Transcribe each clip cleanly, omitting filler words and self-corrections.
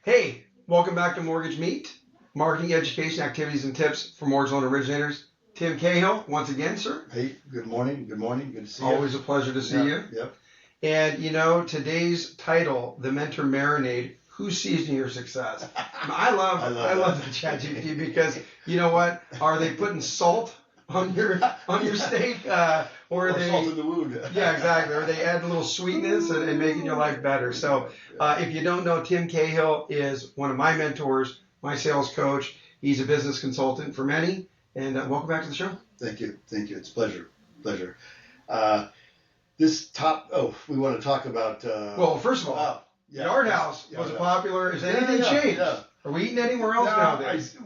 Hey, welcome back to Mortgage Meet, marketing, education, activities, and tips for mortgage loan originators. Tim Cahill, once again, sir. Hey, good morning. Good morning. Good to see you. Always a pleasure to see you. Yep. And today's title, the Mentor Marinade, who's seasoning your success? I love the ChatGPT because you know what? Are they putting salt on your steak, or are they salt in the wound? Yeah, exactly. Or they add a little sweetness and making your life better. So if you don't know, Tim Cahill is one of my mentors, my sales coach. He's a business consultant for many. And welcome back to the show. Thank you. It's a pleasure. We want to talk about. Well, first of all, Yard House was popular. Is anything changed? Yeah. Are we eating anywhere else nowadays?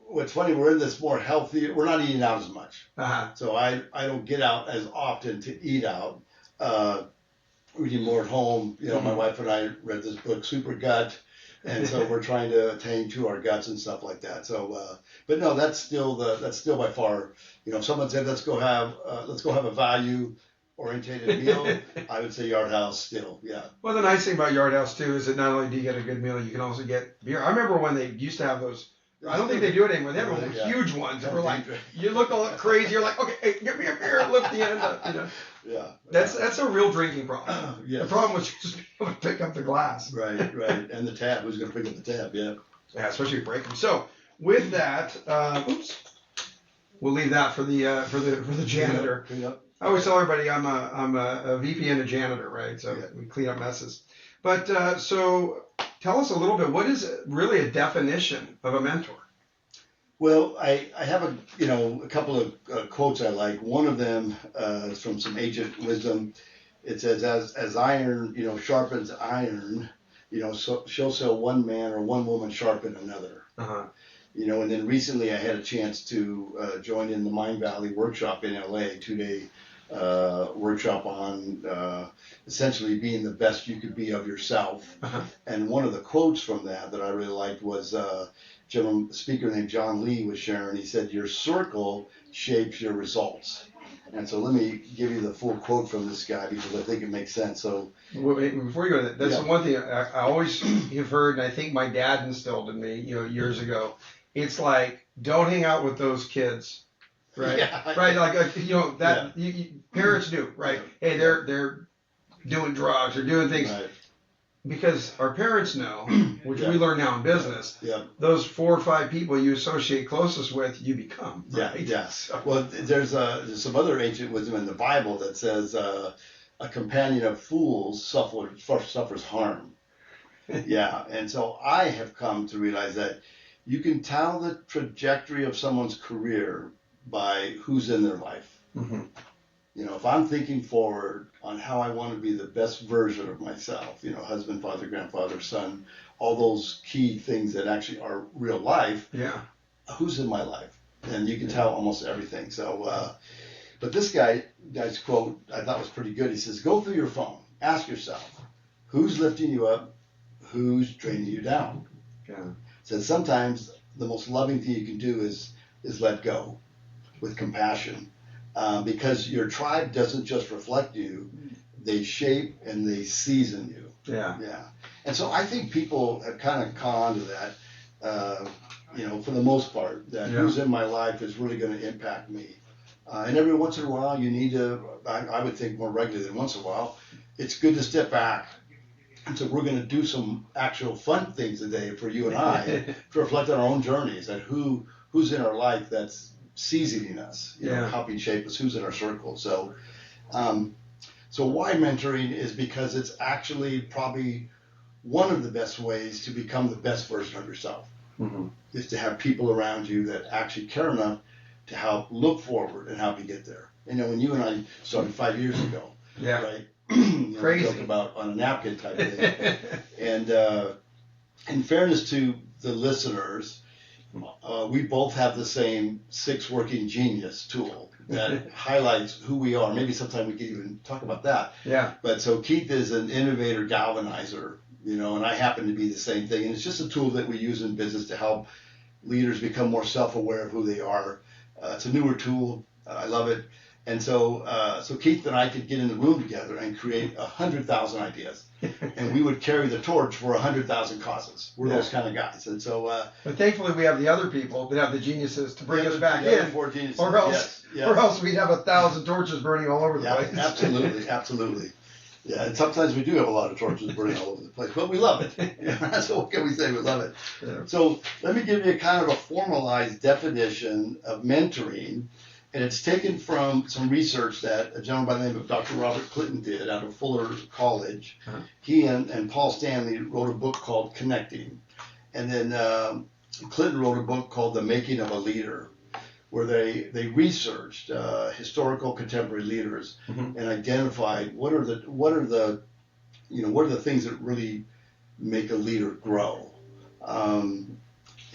What's funny, we're in this more healthy. We're not eating out as much. Uh-huh. So I don't get out as often to eat out. We're eating more at home. My wife and I read this book, Super Gut. And so we're trying to attain to our guts and stuff like that. So, but no, that's still by far. If someone said let's go have a value-oriented meal, I would say Yard House still. Yeah. Well, the nice thing about Yard House too is that not only do you get a good meal, you can also get beer. I remember when they used to have those. I don't think they do it anymore. They have those huge ones that were like, you look all crazy. You're like, okay, hey, get me a beer. Look at the end. Yeah. That's a real drinking problem. Yes. The problem was just being able to pick up the glass. Right. And the tab. Who's going to pick up the tab? Yeah. Yeah, especially if you break them. So with that, we'll leave that for the janitor. Clean up. I always tell everybody I'm a VP and a janitor, right? So we clean up messes. But so tell us a little bit. What is really a definition of a mentor? Well, I have a couple of quotes I like. One of them is from some ancient wisdom. It says, "As iron, sharpens iron, so one man or one woman sharpen another." Uh-huh. And then recently I had a chance to join in the Mind Valley workshop in LA, 2-day workshop on essentially being the best you could be of yourself. Uh-huh. And one of the quotes from that I really liked was a speaker named John Lee was sharing. He said, "Your circle shapes your results." And so let me give you the full quote from this guy because I think it makes sense. So before you go to that, that's the one thing I always have heard, and I think my dad instilled in me, years ago. It's like, don't hang out with those kids. Right. Yeah. Right. Parents do. Right. Yeah. Hey, they're doing drugs or doing things because our parents know, which we learn now in business. Yeah. Those 4 or 5 people you associate closest with, you become. Right? Yeah. Yes. Well, there's some other ancient wisdom in the Bible that says a companion of fools suffers harm. Yeah. And so I have come to realize that you can tell the trajectory of someone's career by who's in their life. Mm-hmm. If I'm thinking forward on how I want to be the best version of myself, husband, father, grandfather, son, all those key things that actually are real life. Yeah. Who's in my life? And you can tell almost everything. So, but this guy's quote I thought was pretty good. He says, "Go through your phone. Ask yourself, who's lifting you up? Who's draining you down?" Yeah. Says sometimes the most loving thing you can do is let go with compassion, because your tribe doesn't just reflect you, they shape and they season you. Yeah. And so I think people have kind of caught on to that, for the most part, that who's in my life is really going to impact me. And every once in a while you need to, I would think more regularly than once in a while, it's good to step back. And so we're going to do some actual fun things today for you and I to reflect on our own journeys and who's in our life that's seasoning us, helping shape us, who's in our circle. So, so why mentoring is because it's actually probably one of the best ways to become the best version of yourself. Mm-hmm. Is to have people around you that actually care enough to help look forward and help you get there. When you and I started 5 years ago, right? Crazy. Talk about on a napkin type of thing. And in fairness to the listeners, we both have the same 6 working genius tool that highlights who we are. Maybe sometime we could even talk about that. Yeah. But so Keith is an innovator galvanizer, and I happen to be the same thing. And it's just a tool that we use in business to help leaders become more self-aware of who they are. It's a newer tool. I love it. And so Keith and I could get in the room together and create 100,000 ideas, and we would carry the torch for 100,000 causes. We're those kind of guys, and so. But thankfully, we have the other people that have the geniuses to bring us back in, or else we'd have 1,000 torches burning all over the place. Absolutely. Yeah, and sometimes we do have a lot of torches burning all over the place, but we love it. So what can we say? We love it. Yeah. So let me give you kind of a formalized definition of mentoring. And it's taken from some research that a gentleman by the name of Dr. Robert Clinton did out of Fuller College. Uh-huh. He and Paul Stanley wrote a book called Connecting. And then Clinton wrote a book called The Making of a Leader, where they researched historical contemporary leaders and identified what are the things that really make a leader grow.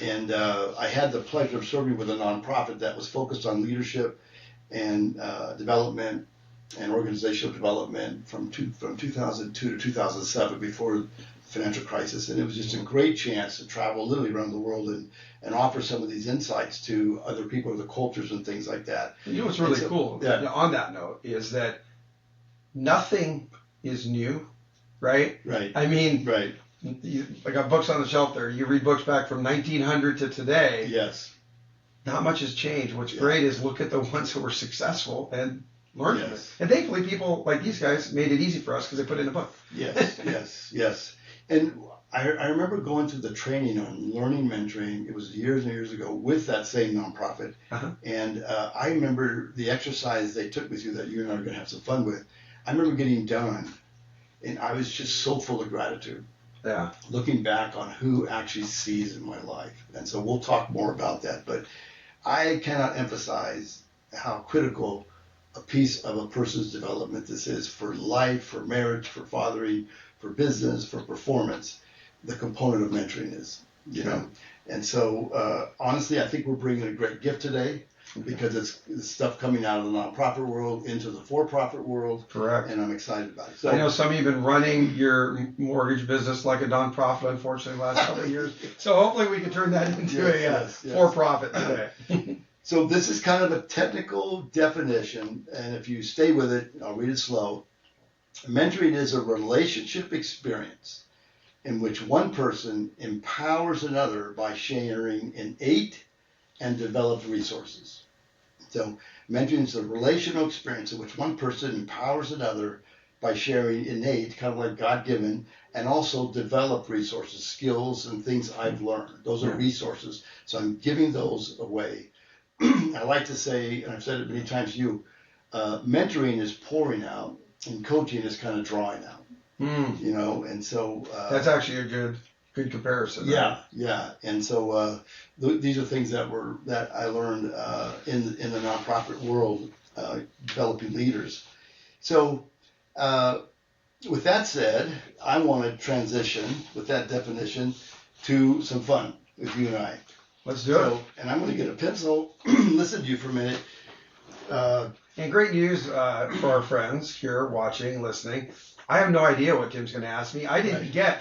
And I had the pleasure of serving with a nonprofit that was focused on leadership and development and organizational development from 2002 to 2007, before the financial crisis. And it was just a great chance to travel literally around the world and offer some of these insights to other people, the cultures and things like that. You know what's really cool on that note is that nothing is new, right? Right. I mean, right. I got books on the shelf there. You read books back from 1900 to today. Yes. Not much has changed. What's great is look at the ones who were successful and learn from it. And thankfully, people like these guys made it easy for us because they put it in a book. Yes. And I remember going through the training on learning mentoring. It was years and years ago with that same nonprofit. Uh-huh. And I remember the exercise they took me through that you and I are going to have some fun with. I remember getting done, and I was just so full of gratitude. Yeah. Looking back on who actually sees in my life. And so we'll talk more about that. But I cannot emphasize how critical a piece of a person's development this is for life, for marriage, for fathering, for business, for performance. The component of mentoring is, you know. And so, honestly, I think we're bringing a great gift today, because it's stuff coming out of the nonprofit world into the for-profit world. Correct. And I'm excited about it. So I know some of you have been running your mortgage business like a nonprofit, unfortunately, the last couple of years. So hopefully we can turn that into a for-profit today. So this is kind of a technical definition, and if you stay with it, I'll read it slow. Mentoring is a relationship experience in which one person empowers another by sharing innate and developed resources. So mentoring is a relational experience in which one person empowers another by sharing innate, kind of like God-given, and also developed resources, skills, and things I've learned. Those are resources. So I'm giving those away. I like to say, and I've said it many times to you, mentoring is pouring out, and coaching is kind of drawing out. You know, and so that's actually a good comparison. Yeah. And so these are things that I learned in the nonprofit world, developing leaders. So with that said, I want to transition with that definition to some fun with you and I. Let's do it. And I'm going to get a pencil, listen to you for a minute. And great news for our friends here watching, listening. I have no idea what Tim's going to ask me. I didn't get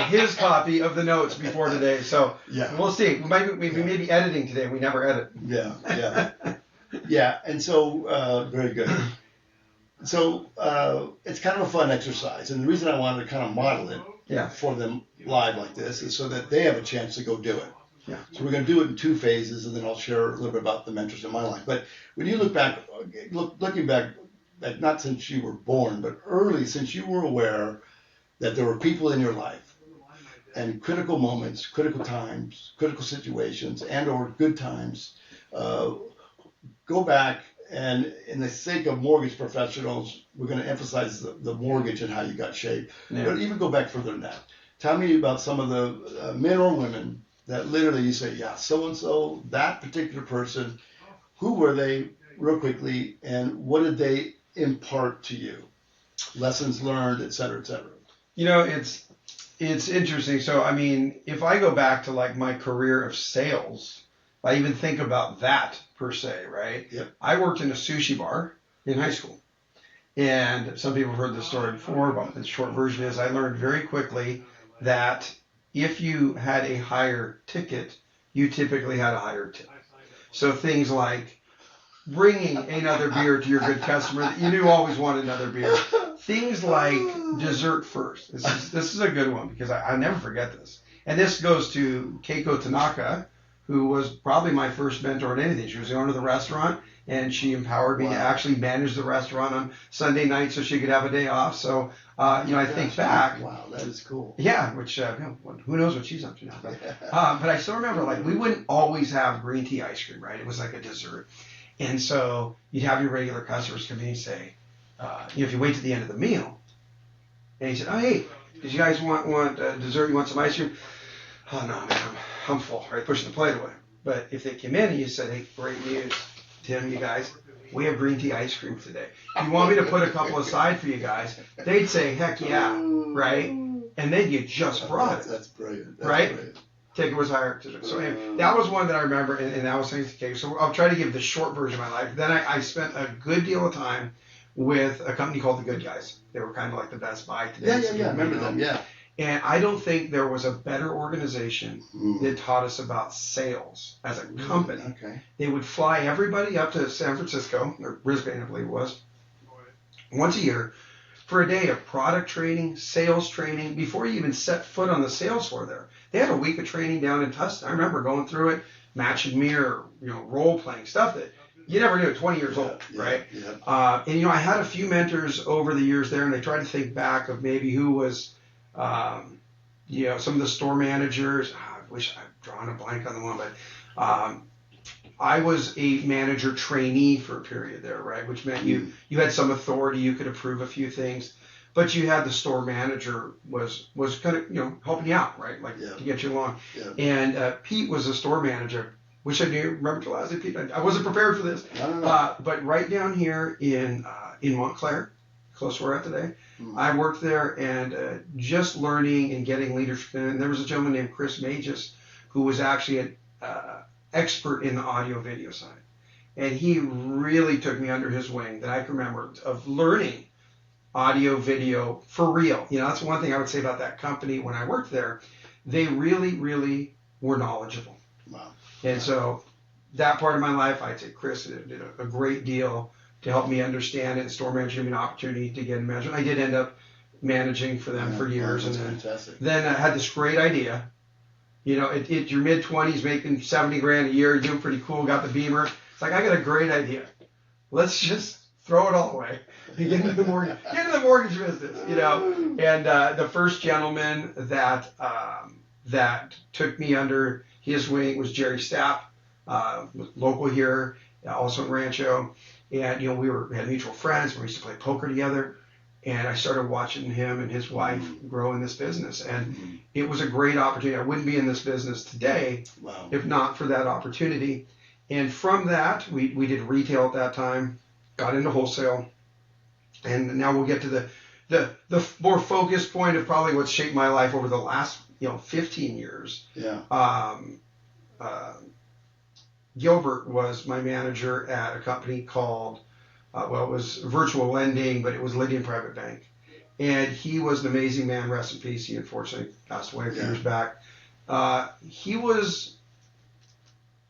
his copy of the notes before today, so we'll see. We may be editing today. We never edit. Yeah. And so, very good. So it's kind of a fun exercise, and the reason I wanted to kind of model it for them live like this is so that they have a chance to go do it. Yeah. So we're going to do it in 2 phases, and then I'll share a little bit about the mentors in my life. But when you look back, looking back, not since you were born, but early, since you were aware that there were people in your life and critical moments, critical times, critical situations, and or good times, go back, and in the sake of mortgage professionals, we're going to emphasize the mortgage and how you got shaped. Yeah. But even go back further than that. Tell me about some of the men or women that literally you say, so-and-so, that particular person, who were they real quickly, and what did they impart to you? Lessons learned, et cetera, et cetera. You know, it's interesting. So, I mean, if I go back to like my career of sales, I even think about that per se, right? Yep. I worked in a sushi bar in high school. And some people have heard this story before, but the short version is I learned very quickly that if you had a higher ticket, you typically had a higher tip. So things like bringing another beer to your good customer that you knew always wanted another beer. Things like dessert first. This is a good one because I never forget this. And this goes to Keiko Tanaka, who was probably my first mentor in anything. She was the owner of the restaurant, and she empowered me to actually manage the restaurant on Sunday nights so she could have a day off. So, I think back. Wow, that is cool. Yeah, which, who knows what she's up to now. But I still remember, like, we wouldn't always have green tea ice cream, right? It was like a dessert. And so you'd have your regular customers come in and say, if you wait to the end of the meal, and he said, oh, hey, did you guys want dessert? You want some ice cream? Oh, no, man, I'm full, right? Pushing the plate away. But if they came in and you said, hey, great news, Tim, you guys, we have green tea ice cream today. You want me to put a couple aside for you guys? They'd say, heck yeah, right? And then you just brought it. That's brilliant. Right? Brilliant. Ticket was higher. So anyway, that was one that I remember, and that was thanks to Kate. So I'll try to give the short version of my life. Then I spent a good deal of time with a company called The Good Guys. They were kind of like the Best Buy today. Yeah. Remember them, yeah. And I don't think there was a better organization that taught us about sales as a company. Okay. They would fly everybody up to San Francisco, or Brisbane, I believe it was, once a year for a day of product training, sales training, before you even set foot on the sales floor there. They had a week of training down in Tustin. I remember going through it, match and mirror, role playing, stuff that you never knew at 20 years old, right? Yeah. And I had a few mentors over the years there, and I tried to think back of maybe who was, some of the store managers. I wish I'd drawn a blank on the one, but I was a manager trainee for a period there, right? Which meant you had some authority, you could approve a few things, but you had the store manager was kind of, helping you out, right? Like to get you along. Yeah. And Pete was a store manager, which I knew, remember to last Pete, I wasn't prepared for this. No. But right down here in Montclair, close to where we're at today, I worked there and just learning and getting leadership. And there was a gentleman named Chris Magis who was actually an expert in the audio video side. And he really took me under his wing that I can remember of learning audio video for real. That's one thing I would say about that company when I worked there. They really, really were knowledgeable. Wow. And so that part of my life, I'd say Chris did a great deal to help me understand it. And store manager gave me an opportunity to get in management. I did end up managing for them for years. That's and fantastic. Then I had this great idea. At your mid-20s, making $70,000 a year, doing pretty cool, got the Beamer. It's like, I got a great idea. Let's just throw it all away and get into the mortgage business, And the first gentleman that took me under his wing was Jerry Stapp, local here, also in Rancho. And, we had mutual friends. We used to play poker together. And I started watching him and his wife grow in this business. And it was a great opportunity. I wouldn't be in this business today if not for that opportunity. And from that, we did retail at that time, got into wholesale. And now we'll get to the more focused point of probably what's shaped my life over the last 15 years. Yeah. Gilbert was my manager at a company called, it was virtual lending, but it was Lydian Private Bank. And he was an amazing man, rest in peace. He unfortunately passed away a few years back. He was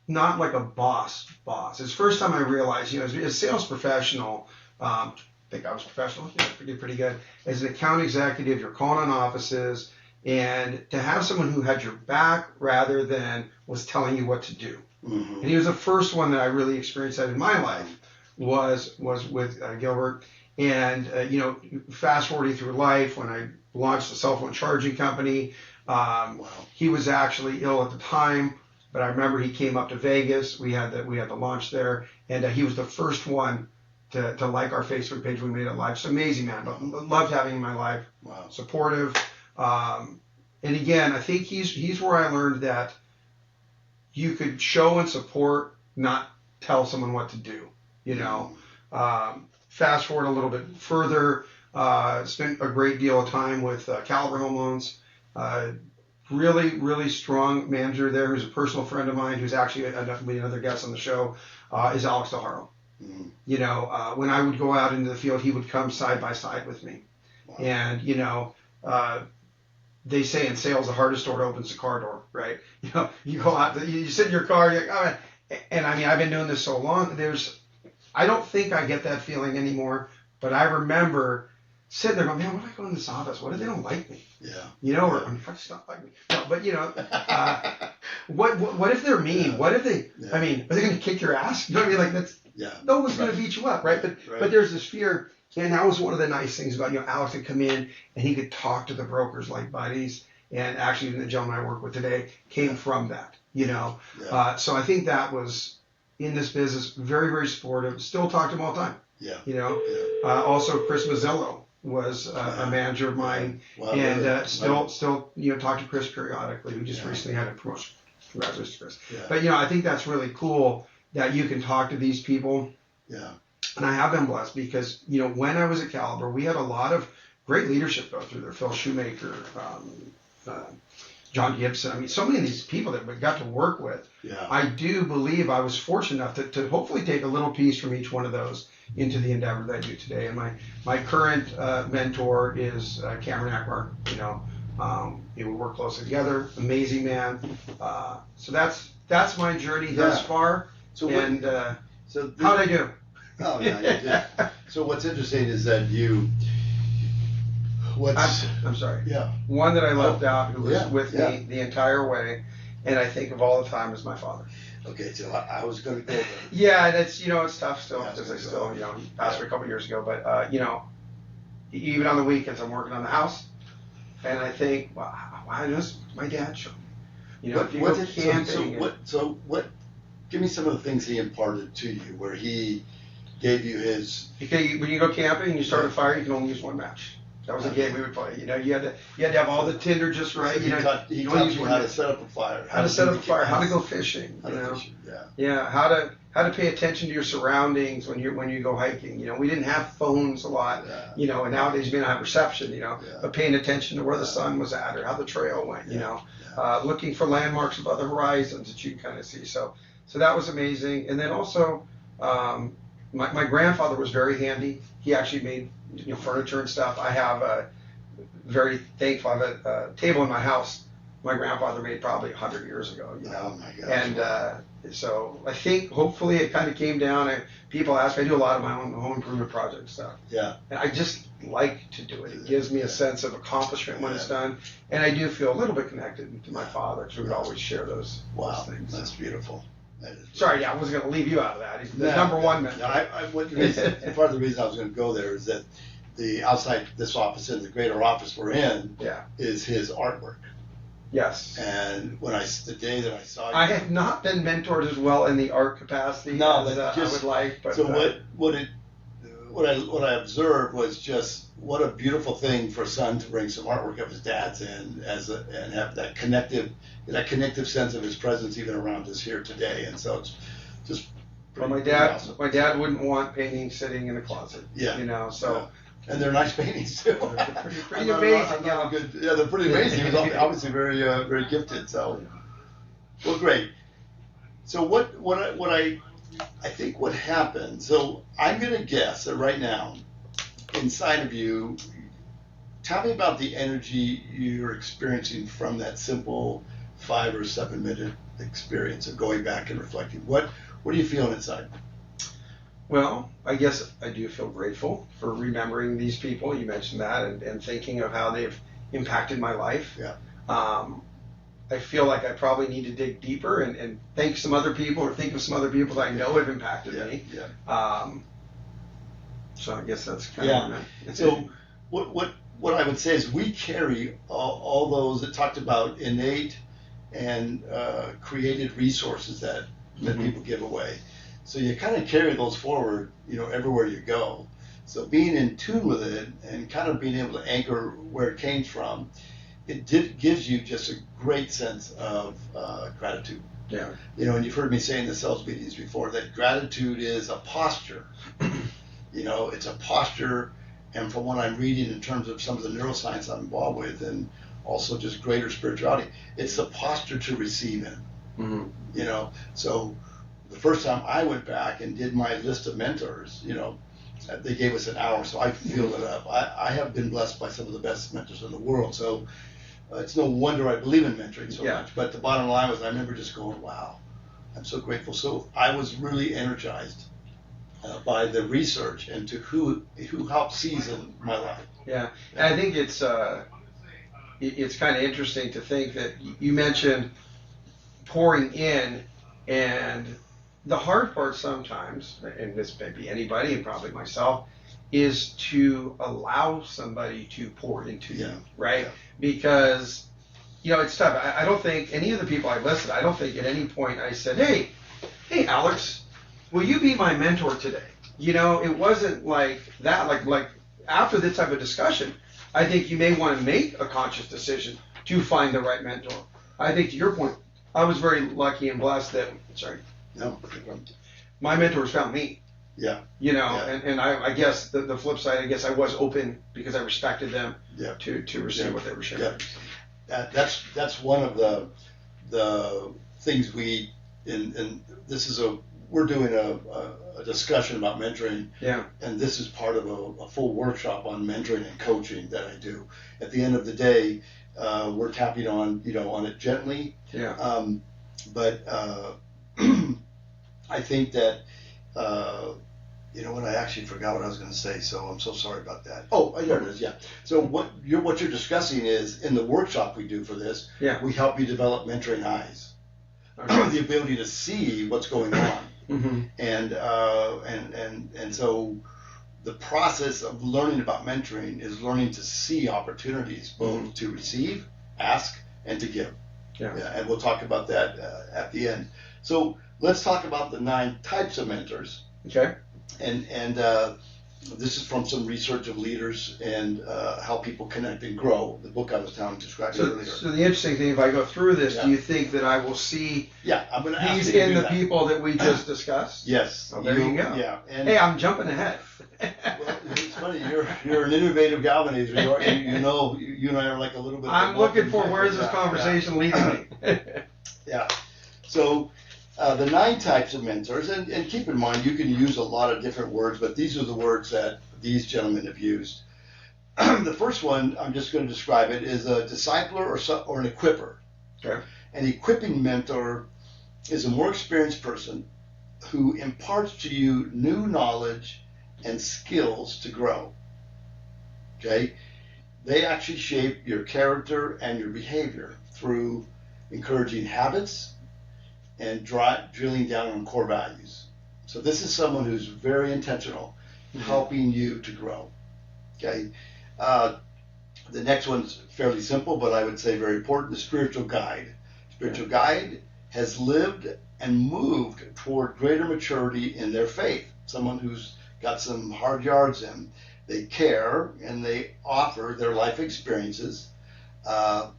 not like a boss. It's the first time I realized, as a sales professional, I think I was professional, did pretty good. As an account executive, you're calling on offices, and to have someone who had your back rather than was telling you what to do. Mm-hmm. And he was the first one that I really experienced that in my life was with Gilbert. And, fast forwarding through life, when I launched the cell phone charging company, he was actually ill at the time, but I remember he came up to Vegas. We had the launch there, and he was the first one to like our Facebook page. We made it live. It's amazing, man. But loved having him in my life. Wow. Supportive. And again, I think he's where I learned that you could show and support, not tell someone what to do. Fast forward a little bit further, spent a great deal of time with Caliber Home Loans. Really, really strong manager there who's a personal friend of mine who's actually another guest on the show, is Alex DeHaro. Mm-hmm. When I would go out into the field, he would come side by side with me. Wow. And, they say in sales, the hardest door to open is the car door, right? You go out, you sit in your car, you're like, oh, and I mean, I've been doing this so long, there's I don't think I get that feeling anymore, but I remember sitting there going, man, what if I go in this office? What if they don't like me? Yeah. Or I mean, if I just don't like me. No, but what if they're mean? Yeah. What if they, Yeah. I mean, are they going to kick your ass? You know what I mean? Like that's, Yeah. no one's going to beat you up, right? But there's this fear. And that was one of the nice things about, Alex would come in and he could talk to the brokers like buddies. And actually, the gentleman I work with today came from that, Yeah. So I think that was in this business very, very supportive. Still talk to him all the time. Yeah. Also, Chris Mazzillo was a manager of mine, and still talk to Chris periodically. We just recently had a promotion. Congratulations, Chris. Yeah. But I think that's really cool that you can talk to these people. Yeah. And I have been blessed because when I was at Caliber, we had a lot of great leadership go through there. Phil Shoemaker, John Gibson. I mean, so many of these people that we got to work with. Yeah. I do believe I was fortunate enough to hopefully take a little piece from each one of those into the endeavor that I do today. And my current mentor is Cameron Akbar. We work closely together. Amazing man. So that's my journey thus far. So how'd I do? Oh yeah, you did. So what's interesting is that I'm sorry. Yeah. One that I left out who was with me the entire way, and I think of all the time is my father. Okay, so I was going to go there. Yeah, and it's it's tough still because I still he passed away a couple years ago, but even on the weekends I'm working on the house, and I think, why does my dad show me? If you go camping. What? Give me some of the things he imparted to you, where he gave you his. Okay, when you go camping and you start a fire, you can only use one match. That was a game we would play. You had to have all the tinder just right. He taught you how to set up a fire. How to set up a fire. How to go fishing. Yeah. How to pay attention to your surroundings when you go hiking. We didn't have phones a lot. Yeah. And nowadays we don't have reception. But paying attention to where the sun was at or how the trail went. Looking for landmarks above the horizons that you can kind of see. So that was amazing. And then also, my grandfather was very handy. He actually made furniture and stuff. I have very thankful. I have a table in my house my grandfather made probably 100 years ago. Oh my gosh. And so I think hopefully it kind of came down. People ask me, I do a lot of my own home improvement project stuff. Yeah. And I just like to do it. It gives me a sense of accomplishment when it's done. And I do feel a little bit connected to my father because we would always share those things. That's beautiful. Sorry, I wasn't going to leave you out of that. He's the number one mentor. Part of the reason I was going to go there is that the outside this office and the greater office we're in is his artwork. Yes. And the day that I saw you, I have not been mentored as well in the art capacity as I would like. But so what I observed was just what a beautiful thing for a son to bring some artwork of his dad's in and have that connective sense of his presence even around us here today. And so it's just my dad wouldn't want paintings sitting in the closet. Yeah. So. Yeah. And they're nice paintings too. They're pretty amazing. They're pretty amazing. He was obviously very very gifted. So, well, great. So what I think what happened. So I'm going to guess that right now, inside of you, tell me about the energy you're experiencing from that simple 5 or 7 minute experience of going back and reflecting. What are you feeling inside? Well, I guess I do feel grateful for remembering these people. You mentioned that and thinking of how they've impacted my life. Yeah. I feel like I probably need to dig deeper and thank some other people or think of some other people that I know have impacted me. Yeah. So I guess that's kind of what So what I would say is we carry all those that talked about innate and created resources that people give away. So you kind of carry those forward, everywhere you go. So being in tune with it and kind of being able to anchor where it came from, gives you just a great sense of gratitude. Yeah. And you've heard me say in the sales meetings before that gratitude is a posture. It's a posture, and from what I'm reading in terms of some of the neuroscience I'm involved with, and also just greater spirituality, it's the posture to receive in. Mm-hmm. So the first time I went back and did my list of mentors, they gave us an hour, so I filled it up. I have been blessed by some of the best mentors in the world, so it's no wonder I believe in mentoring so much. But the bottom line was I remember just going, wow, I'm so grateful. So I was really energized by the research into who helped season my life. Yeah, and I think it's kind of interesting to think that you mentioned pouring in, and the hard part sometimes, and this may be anybody and probably myself, is to allow somebody to pour into you, right? Yeah. Because, it's tough. I don't think any of the people I listed, I don't think at any point I said, hey, Alex, will you be my mentor today? It wasn't like that. Like after this type of discussion, I think you may want to make a conscious decision to find the right mentor. I think to your point, I was very lucky and blessed that, my mentors found me. Yeah. And I guess the flip side, I guess I was open because I respected them to receive what they were sharing. Yeah. That's one of the things we're doing a discussion about mentoring. Yeah. And this is part of a full workshop on mentoring and coaching that I do. At the end of the day, we're tapping on it gently. Yeah. But I think that what I actually forgot what I was going to say, so I'm so sorry about that. Oh, there it is. Yeah. So what you're discussing is in the workshop we do for this. Yeah. We help you develop mentoring eyes, the ability to see what's going on, mm-hmm. and so the process of learning about mentoring is learning to see opportunities, both mm-hmm. to receive, ask, and to give. Yeah. And we'll talk about that at the end. So let's talk about the 9 types of mentors. Okay. And this is from some research of leaders and how people connect and grow. The book I was telling described earlier. So the interesting thing, if I go through this, do you think that I will see I'm going to ask these you to in do the that. people that we just discussed? Yes. Oh, there you go. Yeah. And hey, I'm jumping ahead. Well, it's funny. You're an innovative galvanizer. You and I are like a little bit. I'm looking for where is this conversation leading me? Yeah. So. The 9 types of mentors, and keep in mind you can use a lot of different words, but these are the words that these gentlemen have used. The first one, I'm just going to describe it, is a discipler or an equipper. Okay. An equipping mentor is a more experienced person who imparts to you new knowledge and skills to grow. Okay? They actually shape your character and your behavior through encouraging habits and drilling down on core values. So this is someone who's very intentional, helping you to grow. Okay. The next one's fairly simple, but I would say very important: the spiritual guide. Spiritual guide has lived and moved toward greater maturity in their faith. Someone who's got some hard yards in. They care and they offer their life experiences. And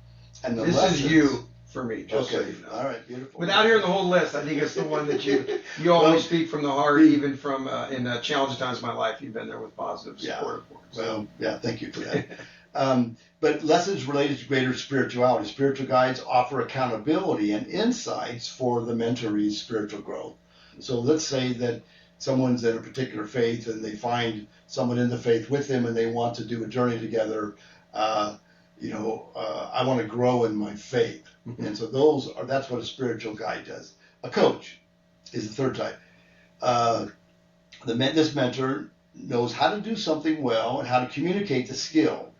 the lessons. Is you. For me, just okay. So you know. All right, beautiful. Without hearing the whole list, I think it's the one that you always speak from the heart, even from in challenging times of my life. You've been there with positive, supportive words. Well, thank you for that. But lessons related to greater spirituality. Spiritual guides offer accountability and insights for the mentoree's spiritual growth. So let's say that someone's in a particular faith and they find someone in the faith with them and they want to do a journey together. I want to grow in my faith. Mm-hmm. And so that's what a spiritual guide does. A coach is the third type. This mentor knows how to do something well and how to communicate the skill.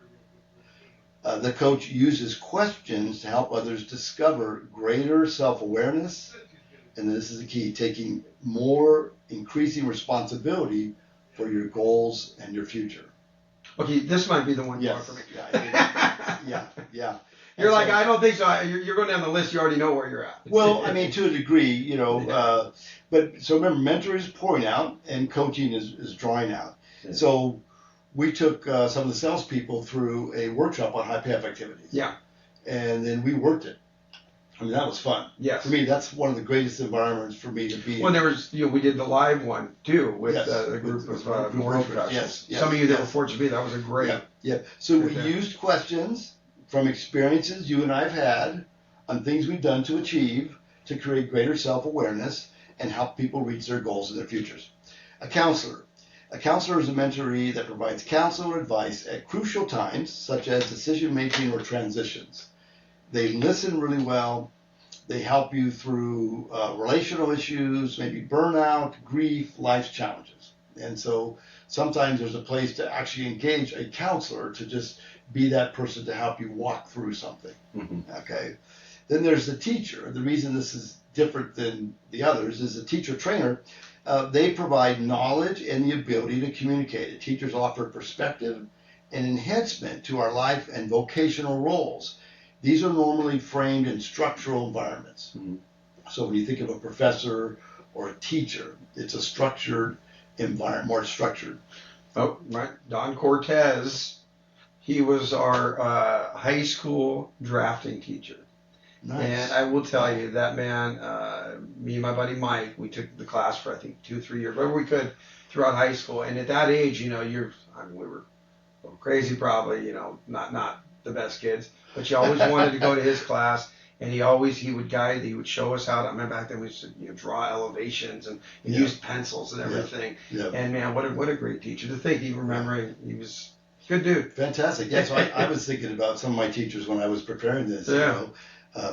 The coach uses questions to help others discover greater self-awareness. And this is the key: taking increasing responsibility for your goals and your future. Okay, this might be the one yes. for me. Yeah. You're like, I don't think so. You're going down the list. You already know where you're at. Well, I mean, to a degree, but so remember, mentor is pouring out and coaching is drawing out. Yeah. So we took some of the salespeople through a workshop on high payoff activities. Yeah. And then we worked it. I mean, that was fun. Yes. For me, that's one of the greatest environments for me to be in. Well, there was, we did the live one too with a group of mortgage professionals. Yes. Some of you that were fortunate to be, that was a great. Yeah. So we used questions from experiences you and I have had on things we've done to achieve, to create greater self-awareness and help people reach their goals and their futures. A counselor. A counselor is a mentoree that provides counsel or advice at crucial times, such as decision-making or transitions. They listen really well. They help you through relational issues, maybe burnout, grief, life's challenges. And so sometimes there's a place to actually engage a counselor to just be that person to help you walk through something. Okay. Then there's the teacher. The reason this is different than the others is the teacher trainer. They provide knowledge and the ability to communicate. Teachers offer perspective and enhancement to our life and vocational roles. These are normally framed in structural environments. So when you think of a professor or a teacher, it's a structured environment, more structured. Oh, right. Don Cortez, he was our high school drafting teacher. Nice. And I will tell you, that man, me and my buddy Mike, we took the class for I think 2 or 3 years, whatever we could throughout high school. And at that age, we were a little crazy probably, not the best kids, but you always wanted to go to his class. And he would guide, he would show us how to, I remember back then we used to draw elevations and use pencils and everything. And man, what a great teacher. To think, even remembering, he was a good dude. Fantastic. Yeah, so I was thinking about some of my teachers when I was preparing this,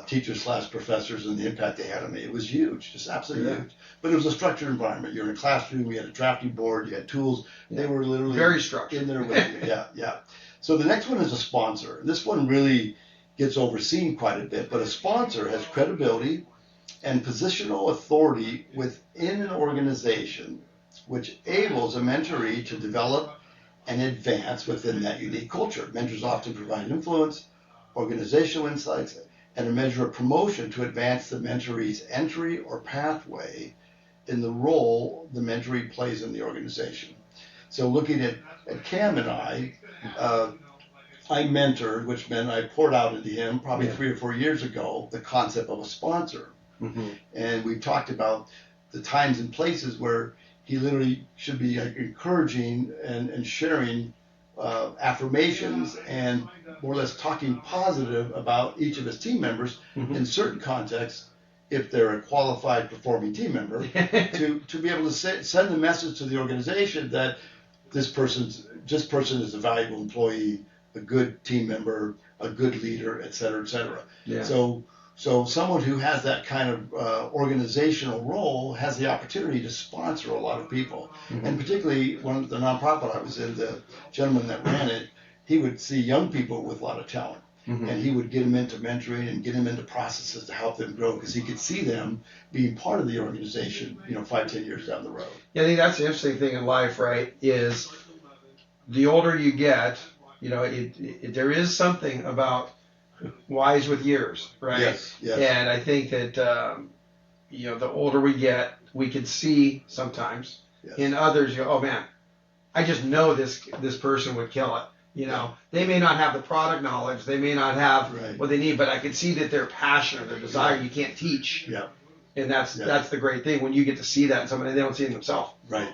teachers/professors and the impact they had on me. It was huge, just absolutely huge. But it was a structured environment. You're in a classroom, you had a drafting board, you had tools. They were literally very structured in there with you. So the next one is a sponsor. This one really gets overseen quite a bit, but a sponsor has credibility and positional authority within an organization, which enables a mentoree to develop and advance within that unique culture. Mentors often provide influence, organizational insights, and a measure of promotion to advance the mentoree's entry or pathway in the role the mentoree plays in the organization. So looking at Cam and I mentored, which meant I poured out into him probably 3 or 4 years ago the concept of a sponsor. And we've talked about the times and places where he literally should be encouraging and sharing affirmations and more or less talking positive about each of his team members in certain contexts, if they're a qualified performing team member, to be able to send the message to the organization that this person is a valuable employee, a good team member, a good leader, et cetera, et cetera. So someone who has that kind of organizational role has the opportunity to sponsor a lot of people. And particularly when the nonprofit I was in, the gentleman that ran it, he would see young people with a lot of talent. And he would get them into mentoring and get them into processes to help them grow, because he could see them being part of the organization, 5-10 years down the road. Yeah, I think that's the interesting thing in life, right, is the older you get, there is something about wise with years, right? Yes. And I think that, the older we get, we can see sometimes in others, oh man, I just know this person would kill it. They may not have the product knowledge, they may not have what they need, but I can see that their passion or their desire you can't teach. And that's the great thing when you get to see that in somebody, they don't see it in themselves. Right.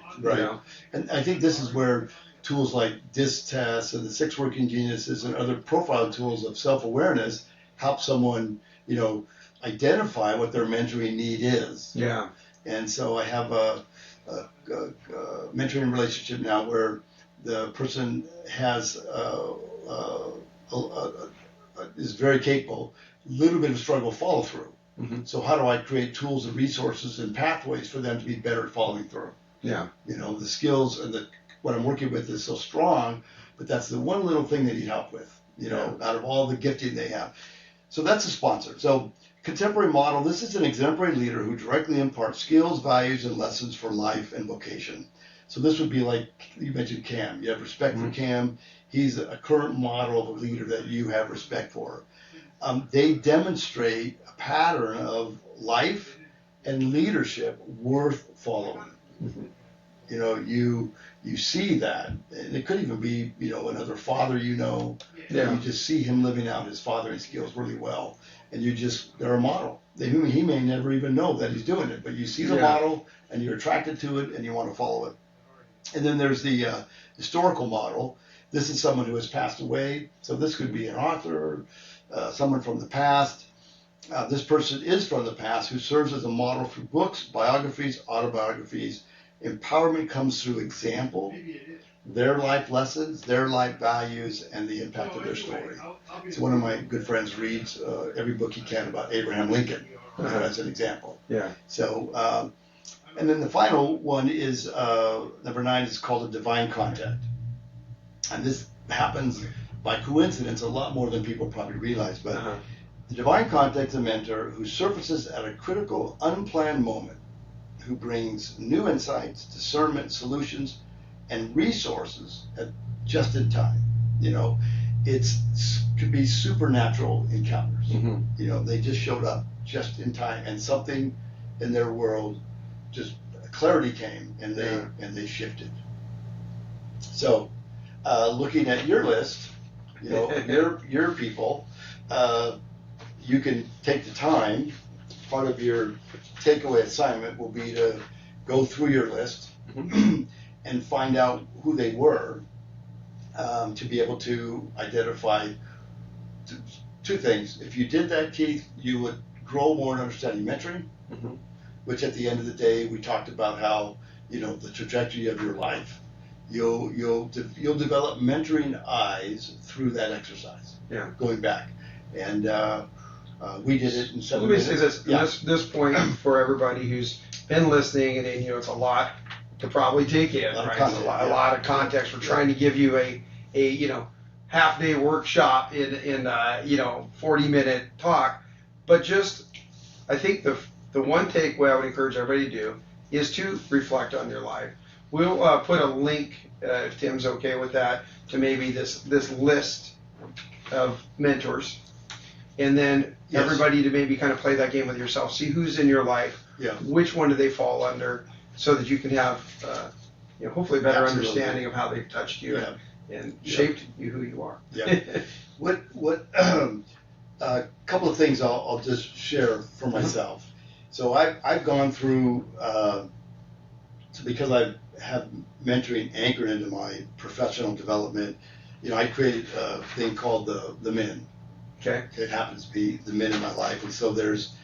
And I think this is where tools like DISC tests and the 6 working geniuses and other profile tools of self-awareness help someone, identify what their mentoring need is. And so I have a mentoring relationship now where the person has is very capable, little bit of struggle follow through. So how do I create tools and resources and pathways for them to be better at following through? The skills and what I'm working with is so strong, but that's the one little thing they need help with, out of all the gifting they have. So that's a sponsor. So contemporary model, this is an exemplary leader who directly imparts skills, values, and lessons for life and vocation. So this would be like, you mentioned Cam. You have respect for Cam. He's a current model of a leader that you have respect for. They demonstrate a pattern of life and leadership worth following. You see that, and it could even be, another father, you just see him living out his fathering skills really well, and they're a model. He may never even know that he's doing it, but you see the model, and you're attracted to it, and you want to follow it. And then there's the historical model. This is someone who has passed away, so this could be an author, someone from the past. This person is from the past who serves as a model through books, biographies, autobiographies. Empowerment comes through example, their life lessons, their life values, and the impact of their story. So one of my good friends reads every book he can about Abraham Lincoln as an example. So And then the final one is number 9 is called a divine contact. And this happens by coincidence a lot more than people probably realize. But the divine contact is a mentor who surfaces at a critical, unplanned moment, who brings new insights, discernment, solutions, and resources at just in time. You know, could be supernatural encounters. You know, they just showed up just in time, and something in their world, just clarity came, and they shifted. So, looking at your list, you know, your people, you can take the time. Part of your takeaway assignment will be to go through your list and find out who they were, to be able to identify two things. If you did that, Keith, you would grow more in understanding mentoring, which at the end of the day, we talked about how, you know, the trajectory of your life, you'll develop mentoring eyes through that exercise. Yeah. Going back, and we did it in 7 minutes. Let me say this, this point for everybody who's been listening, and you know, it's a lot to probably take in, right? It's a lot of context. We're trying to give you a you know, half-day workshop in you know, 40-minute talk, but just, I think the one takeaway I would encourage everybody to do is to reflect on your life. We'll put a link, if Tim's okay with that, to maybe this list of mentors, and then everybody to maybe kind of play that game with yourself. See who's in your life, which one do they fall under, so that you can have you know, hopefully a better understanding of how they've touched you and shaped you who you are. What a couple of things I'll just share for myself. So I've gone through, because I have mentoring anchored into my professional development, you know, I created a thing called the Men. Okay. It happens to be the men in my life. And so there's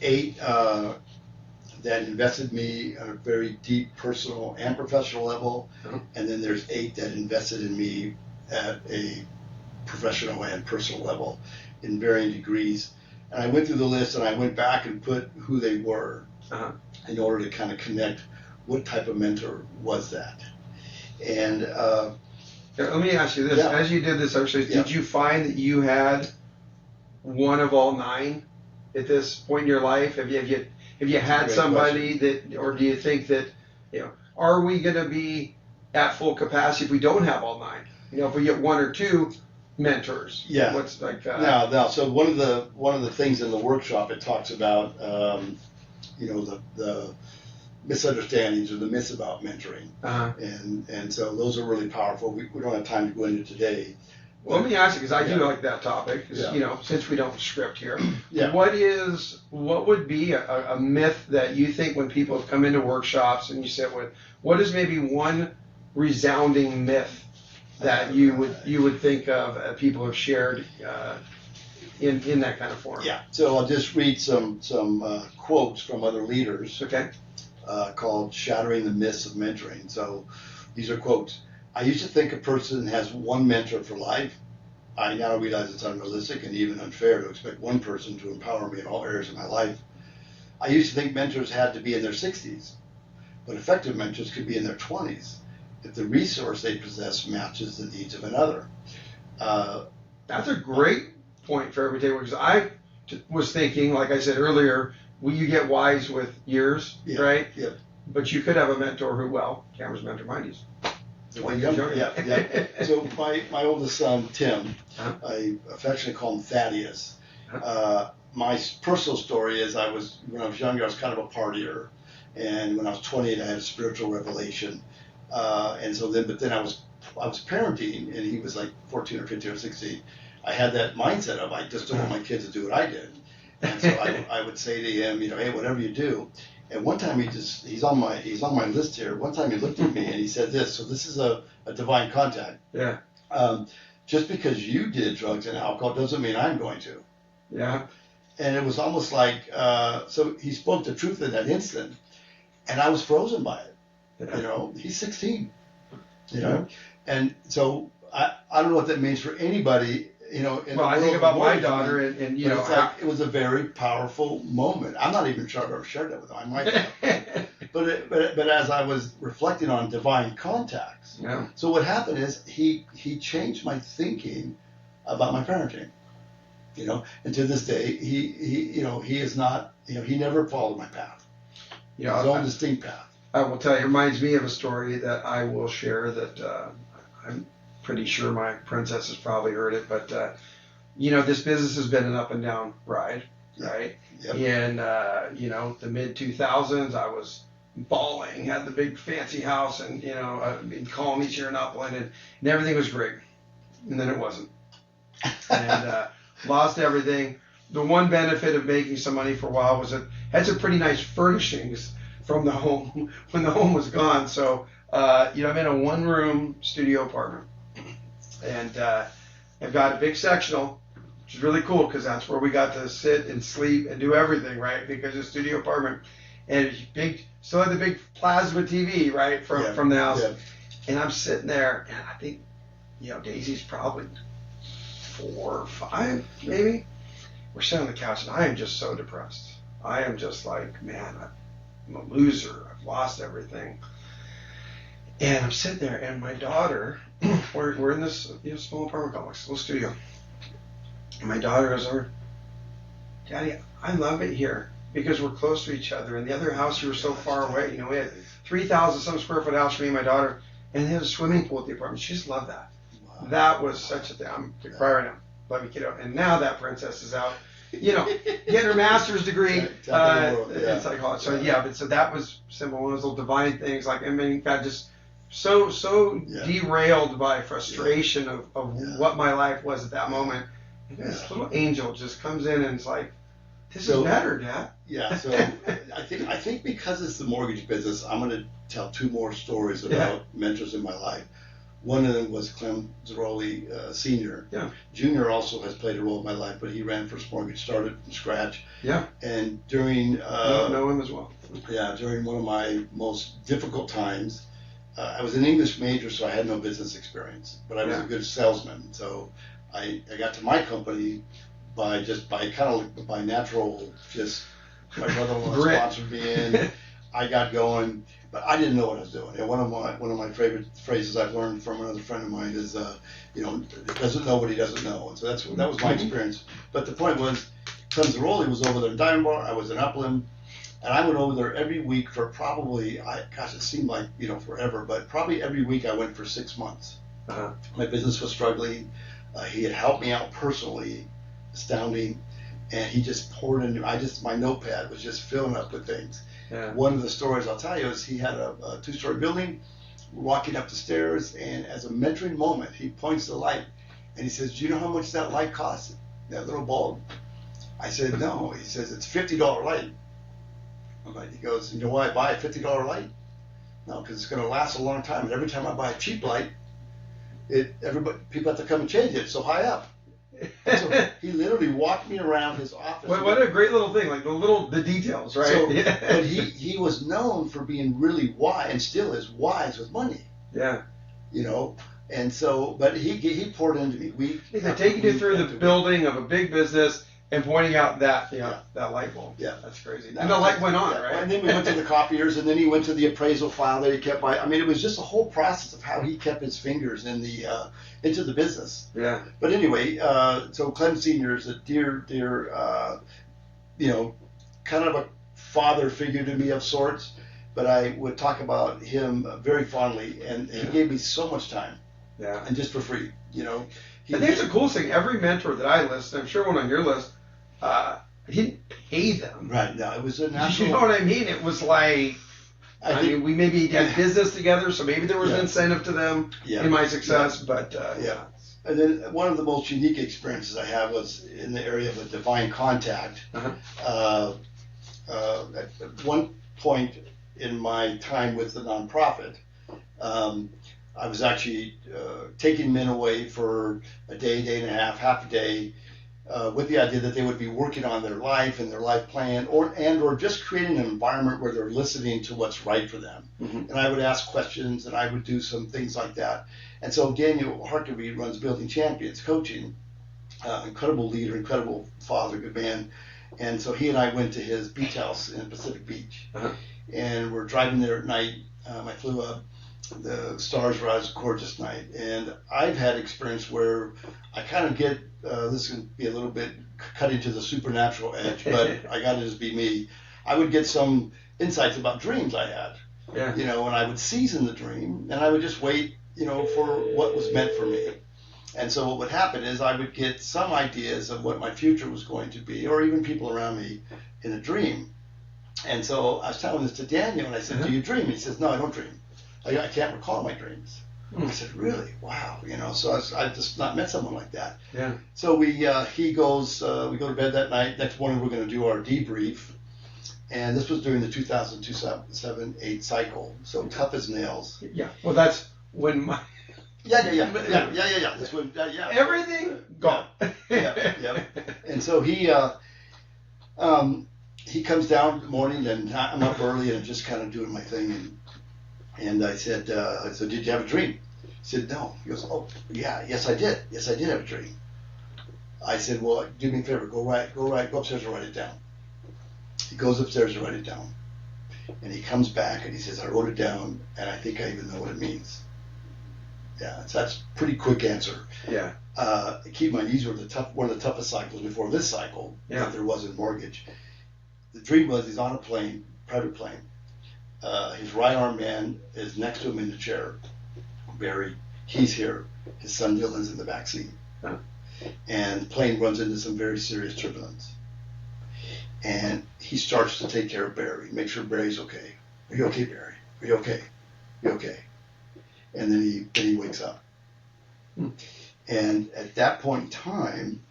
8 that invested in me on a very deep personal and professional level. And then there's 8 that invested in me at a professional and personal level in varying degrees. And I went through the list and I went back and put who they were in order to kind of connect what type of mentor was that. And let me ask you this. As you did this exercise, did you find that you had one of all 9 at this point in your life? Have you had somebody that, or do you think that, you know, are we going to be at full capacity if we don't have all 9? You know, if we get 1 or 2 mentors. What's like no. So one of the things in the workshop, it talks about you know, the misunderstandings or the myths about mentoring, and so those are really powerful. We don't have time to go into today. Well, let me ask you, because I do like that topic. You know, since we don't script here, what would be a myth that you think when people have come into workshops and you sit with? What is maybe one resounding myth that you would think of people have shared in that kind of form? So I'll just read some quotes from other leaders. Called Shattering the Myths of Mentoring. So these are quotes. I used to think a person has one mentor for life. I now realize it's unrealistic and even unfair to expect one person to empower me in all areas of my life. I used to think mentors had to be in their 60s, but effective mentors could be in their 20s if the resource they possess matches the needs of another. That's a great point for every day, because I was thinking, like I said earlier, you get wise with years, right? But you could have a mentor who, Cameron's mentor mine is 20 years younger. So my oldest son, Tim, I affectionately call him Thaddeus. My personal story is when I was younger, I was kind of a partier. And when I was 28, I had a spiritual revelation. But then I was parenting, and he was like 14 or 15 or 16. I had that mindset of, I just don't want my kids to do what I did. And so I would say to him, you know, hey, whatever you do. And one time he's on my list here. One time he looked at me and he said this. So this is a divine contact. Just because you did drugs and alcohol doesn't mean I'm going to. And it was almost like, so he spoke the truth in that instant, and I was frozen by it. You know, he's 16. You know, and so I don't know what that means for anybody. You know, I think about my daughter, and you know, it's like, it was a very powerful moment. I'm not even sure I've ever shared that with him. I might have. But as I was reflecting on divine contacts, so what happened is he changed my thinking about my parenting. And to this day, he is not, he never followed my path. His own distinct path. I will tell you, it reminds me of a story that I will share that I'm pretty sure my princess has probably heard it, but this business has been an up and down ride, right? Yep. In the mid 2000s, I was bawling, had the big fancy house, and calling each year in Upland, and everything was great, and then it wasn't, and lost everything. The one benefit of making some money for a while was it had some pretty nice furnishings from the home when the home was gone. So I'm in a one-room studio apartment, and I've got a big sectional, which is really cool because that's where we got to sit and sleep and do everything, right? Because it's a studio apartment, and still had the big plasma TV, right, from the house. Yeah. And I'm sitting there, and I think, Daisy's probably 4 or 5, maybe. We're sitting on the couch, and I am just so depressed. I am just like, man, I'm a loser. I've lost everything. And I'm sitting there, and my daughter, we're in this small apartment complex, little studio. And my daughter goes over, Daddy, I love it here because we're close to each other. In the other house, you were so far away. We had 3,000 some square foot house for me and my daughter, and they had a swimming pool at the apartment. She just loved that. Wow. That was such a thing. I'm crying right now. Love you, kiddo. And now that princess is out, getting her master's degree in psychology. So that was simple. One of those little divine things. Like, God, just so derailed by frustration of what my life was at that moment. And this little angel just comes in and it's like, this is better, Dad. Yeah. So I think because it's the mortgage business, I'm going to tell 2 more stories about mentors in my life. One of them was Clem Zeroli, Sr. Yeah. Junior also has played a role in my life, but he ran First Mortgage, started from scratch. Yeah. And during... know him as well. Yeah, during one of my most difficult times, I was an English major, so I had no business experience, but I was a good salesman. So I got to my company by natural, my brother-in-law sponsored me in. I got going, but I didn't know what I was doing. And one of my favorite phrases I've learned from another friend of mine is, doesn't know what he doesn't know. And so that was my experience. But the point was, Clem Zeroli was over there in Diamond Bar. I was in Upland, and I went over there every week for probably, it seemed like forever, but probably every week I went for 6 months. Uh-huh. My business was struggling. He had helped me out personally, astounding, and he just poured into. My notepad was just filling up with things. Yeah. One of the stories I'll tell you is he had a 2-story building. We're walking up the stairs, and as a mentoring moment, he points the light, and he says, "Do you know how much that light costs? That little bulb?" I said, "No." He says, "It's $50 light." I'm like, he goes, "You know why I buy a $50 light?" "No, because it's going to last a long time, and every time I buy a cheap light, people have to come and change it. It's so high up." So he literally walked me around his office. What a great little thing, like the details, right? So, but he was known for being really wise, and still is wise with money. Yeah. And so, but he poured into me. They're taking you through the building of a big business and pointing out that that light bulb. Yeah, that's crazy. And the light went on, right? And then we went to the copiers, and then he went to the appraisal file that he kept. It was just a whole process of how he kept his fingers in into the business. Yeah. But anyway, so Clem Sr. is a dear, kind of a father figure to me of sorts. But I would talk about him very fondly, and he gave me so much time. Yeah. And just for free, I think it's the coolest thing. Every mentor that I list, I'm sure one on your list, he didn't pay them. Right. No, it was a natural. You know what I mean? It was like, we maybe did business together, so maybe there was an incentive to them in my success. But And then one of the most unique experiences I had was in the area of a divine contact. Uh-huh. At one point in my time with the nonprofit, I was actually taking men away for a day, day and a half a day, with the idea that they would be working on their life and their life plan, or just creating an environment where they're listening to what's right for them. Mm-hmm. And I would ask questions, and I would do some things like that. And so Daniel Harkavy runs Building Champions Coaching, incredible leader, incredible father, good man. And so he and I went to his beach house in Pacific Beach. And we're driving there at night. I flew up. The stars were out. It was a gorgeous night. And I've had experience where I kind of get, this can be a little bit cut into the supernatural edge, but I got to just be me. I would get some insights about dreams I had. Yeah. You know, and I would season the dream, and I would just wait, you know, for what was meant for me. And so what would happen is I would get some ideas of what my future was going to be, or even people around me in a dream. And so I was telling this to Daniel, and I said, do you dream? And he says, no, I don't dream. I can't recall my dreams. I said, really? Wow. You know, so I've just not met someone like that. Yeah. So he goes, we go to bed that night. Next morning we're going to do our debrief. And this was during the 2007-8 cycle. So tough as nails. Yeah. Well, that's when my... Yeah. That's when, yeah. Everything gone. Yeah. And so he comes down in the morning, and I'm up early and just kind of doing my thing. And I said, so did you have a dream? He said, no. He goes, oh, yeah, yes, I did. Yes, I did have a dream. I said, well, do me a favor, go upstairs and write it down. He goes upstairs and write it down. And he comes back and he says, I wrote it down, and I think I even know what it means. Yeah, so that's a pretty quick answer. Yeah. Keep in mind, these were one of the toughest cycles before this cycle that there was in mortgage. The dream was he's on a plane, private plane. His right arm man is next to him in the chair, Barry. He's here. His son Dylan's in the back seat. And the plane runs into some very serious turbulence. And he starts to take care of Barry, make sure Barry's okay. Are you okay, Barry? Are you okay? You okay? And then he wakes up. And at that point in time,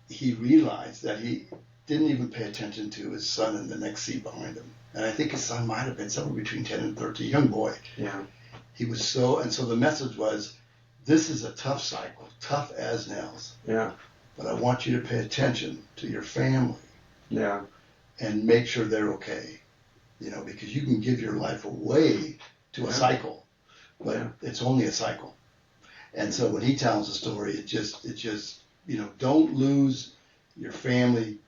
he realized that he didn't even pay attention to his son in the next seat behind him. And I think his son might have been somewhere between 10 and 13, young boy. Yeah. He was and so the message was, this is a tough cycle, tough as nails. Yeah. But I want you to pay attention to your family. Yeah. And make sure they're okay. You know, because you can give your life away to a cycle, but it's only a cycle. And so when he tells the story, it just, you know, don't lose your family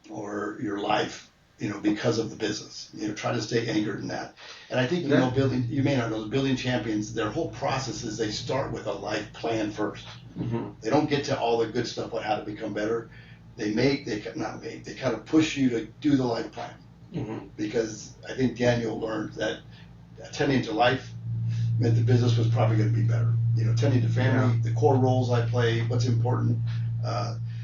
or your life, you know, because of the business. You know, try to stay anchored in that. And I think, you may not know, the building champions, their whole process is they start with a life plan first. They don't get to all the good stuff about how to become better. They kind of push you to do the life plan. Because I think Daniel learned that attending to life meant the business was probably going to be better. You know, attending to family, the core roles I play, what's important.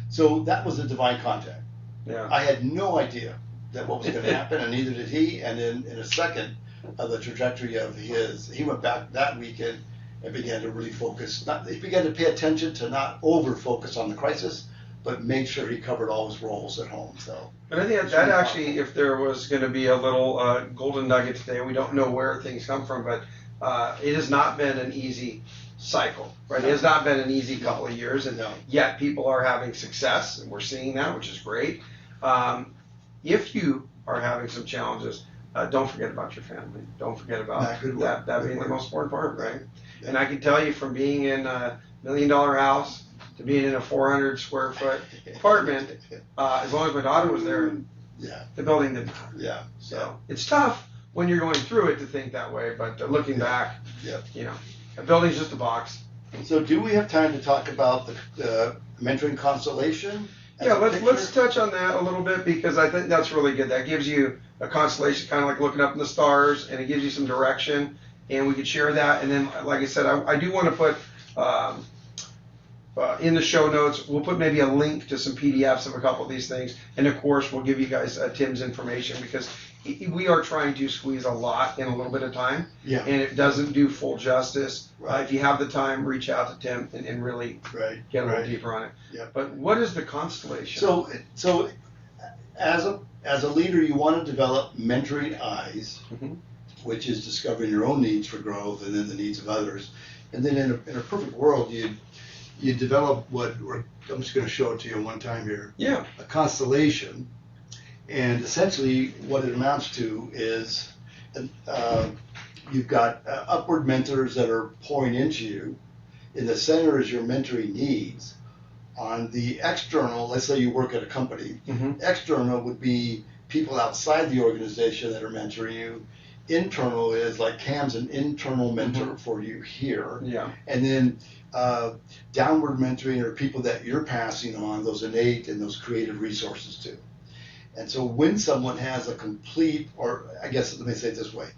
So that was a divine contact. Yeah. I had no idea that what was going to happen, and neither did he. And then in a second, the trajectory of he went back that weekend and began to really focus. He began to pay attention to not over focus on the crisis, but made sure he covered all his roles at home. So. But I think that actually, if there was going to be a little golden nugget today, we don't know where things come from, but it has not been an easy cycle, right? It has not been an easy couple of years, and yet people are having success, and we're seeing that, which is great. If you are having some challenges, don't forget about your family. Don't forget about that being the most important part, right? Yeah. And I can tell you from being in a $1 million house to being in a 400 square foot apartment, as long as my daughter was there, the building didn't matter. Yeah. So it's tough when you're going through it to think that way, but looking back, you know, a building's just a box. So do we have time to talk about the mentoring constellation? Yeah, let's touch on that a little bit, because I think that's really good. That gives you a constellation, kind of like looking up in the stars, and it gives you some direction, and we could share that. And then, like I said, I do want to put in the show notes, we'll put maybe a link to some PDFs of a couple of these things, and of course we'll give you guys Tim's information, because we are trying to squeeze a lot in a little bit of time, and it doesn't do full justice. If you have the time, reach out to Tim and really get a little deeper on it. But what is the constellation? So as a leader, you want to develop mentoring eyes, which is discovering your own needs for growth and then the needs of others. And then in a perfect world, you develop I'm just going to show it to you one time here. A constellation. And essentially what it amounts to is you've got upward mentors that are pouring into you. In the center is your mentoring needs. On the external, let's say you work at a company, external would be people outside the organization that are mentoring you. Internal is like Cam's an internal mentor for you here. Yeah. And then downward mentoring are people that you're passing on those innate and those creative resources to. And so when someone has a complete, or I guess let me say it this way,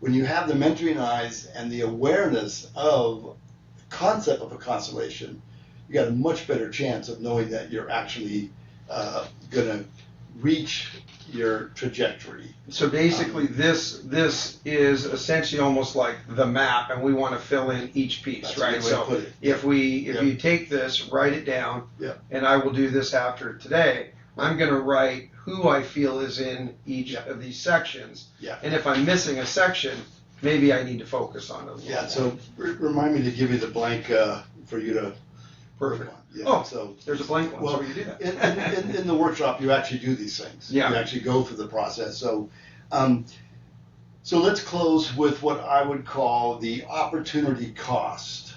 when you have the mentoring eyes and the awareness of the concept of a constellation, you got a much better chance of knowing that you're actually going to reach your trajectory. So basically, this is essentially almost like the map, and we want to fill in each piece, right? So if you take this, write it down, and I will do this after today. I'm going to write who I feel is in each of these sections, and if I'm missing a section, maybe I need to focus on it. Yeah. So remind me to give you the blank for you to. Perfect. Yeah, oh, so there's a blank one. Well, so we can do that. in the workshop, you actually do these things. Yeah. You actually go through the process. So, so let's close with what I would call the opportunity cost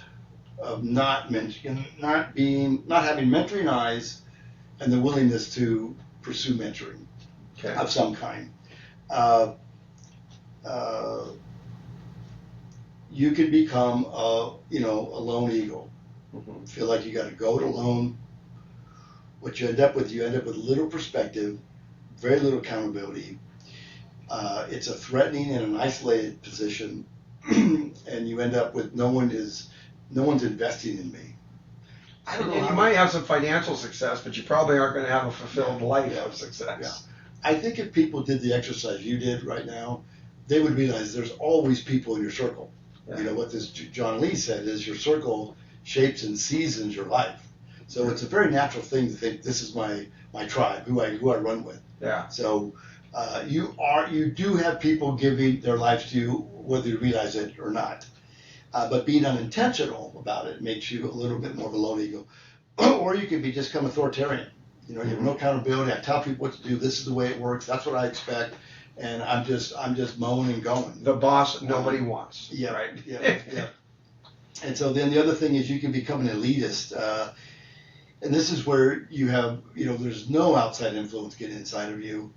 of not having mentoring eyes and the willingness to pursue mentoring of some kind. You can become a lone eagle. Feel like you got to go it alone. What you end up with little perspective, very little accountability. It's a threatening and an isolated position, and you end up with no one's investing in me. I don't know. And you might have some financial success, but you probably aren't going to have a fulfilled life of success. Yeah. I think if people did the exercise you did right now, they would realize there's always people in your circle. Yeah. You know what this John Lee said is your circle shapes and seasons your life. So it's a very natural thing to think this is my tribe, who I run with. Yeah. So you do have people giving their lives to you, whether you realize it or not. But being unintentional about it makes you a little bit more of a lone eagle. Or you can become authoritarian. You have no accountability. I tell people what to do. This is the way it works. That's what I expect. And I'm just mowing and going. The boss nobody wants. Yeah. Right. Yeah. And so then the other thing is you can become an elitist. And this is where you have, there's no outside influence getting inside of you.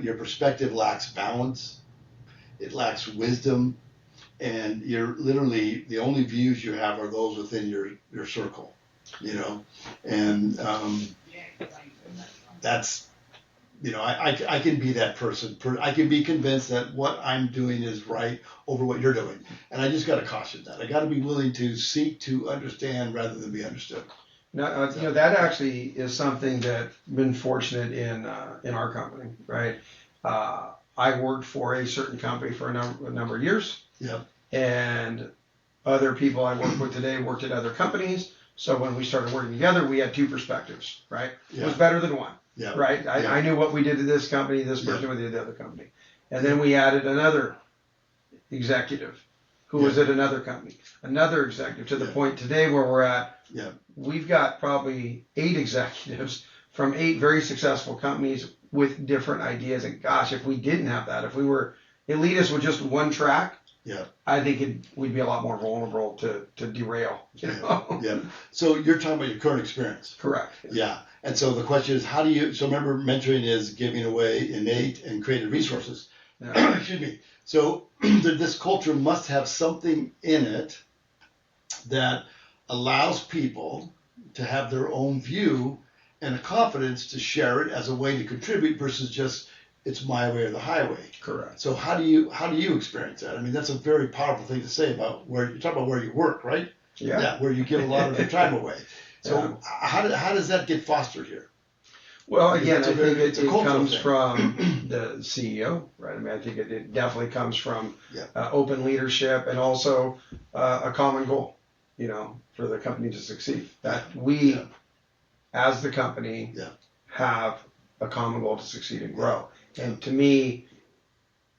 Your perspective lacks balance. It lacks wisdom. And you're literally, the only views you have are those within your circle, And that's, I can be that person. I can be convinced that what I'm doing is right over what you're doing. And I just got to caution that. I got to be willing to seek to understand rather than be understood. Now, that actually is something that's been fortunate in our company, right? I worked for a certain company for a number of years. Yeah. And other people I work with today worked at other companies. So when we started working together, we had two perspectives, right? Yeah. It was better than one. Yeah. Right? I knew what we did to this company, this person what they did to the other company. And then we added another executive who was at another company, another executive, to the point today where we're at. Yeah. We've got probably 8 executives from 8 very successful companies with different ideas. And gosh, if we didn't have that, if we were elitist with just one track, I think we'd be a lot more vulnerable to derail. Yeah. So you're talking about your current experience. Correct. Yeah. And so the question is, how do you, so remember mentoring is giving away innate and creative resources. Yeah. Excuse me. So this culture must have something in it that allows people to have their own view and a confidence to share it as a way to contribute versus just it's my way or the highway. Correct. So how do you experience that? I mean, that's a very powerful thing to say about where you talk about where you work, right? Yeah. Where you give a lot of your time away. So how does that get fostered here? Well, again, I think it comes from the CEO, right? I mean, I think it definitely comes from open leadership and also a common goal, for the company to succeed. That we, as the company, have a common goal to succeed and grow. And to me,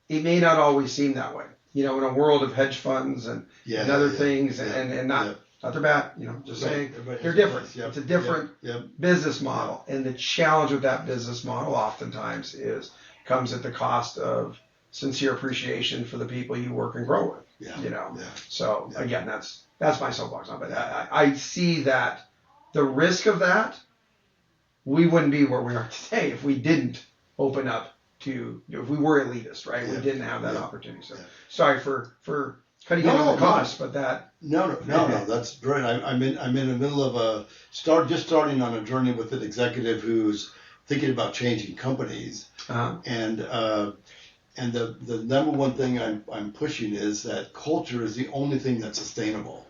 it may not always seem that way. In a world of hedge funds and other things, and not they're bad, just saying they're different. It's a different business model. And the challenge with that business model oftentimes comes at the cost of sincere appreciation for the people you work and grow with. So again, that's my soapbox on it. But I see that the risk of that, we wouldn't be where we are today if we didn't open up to, if we were elitist, right? We didn't have that opportunity. So sorry for cutting in on the cost, but that. No, that's brilliant. I'm in the middle of starting on a journey with an executive who's thinking about changing companies, and the number one thing I'm pushing is that culture is the only thing that's sustainable,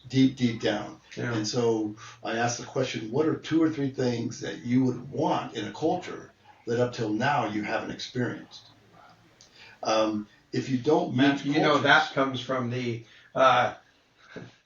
deep down. Yeah. And so I asked the question: what are 2 or 3 things that you would want in a culture that up till now you haven't experienced? If you don't match, that comes from the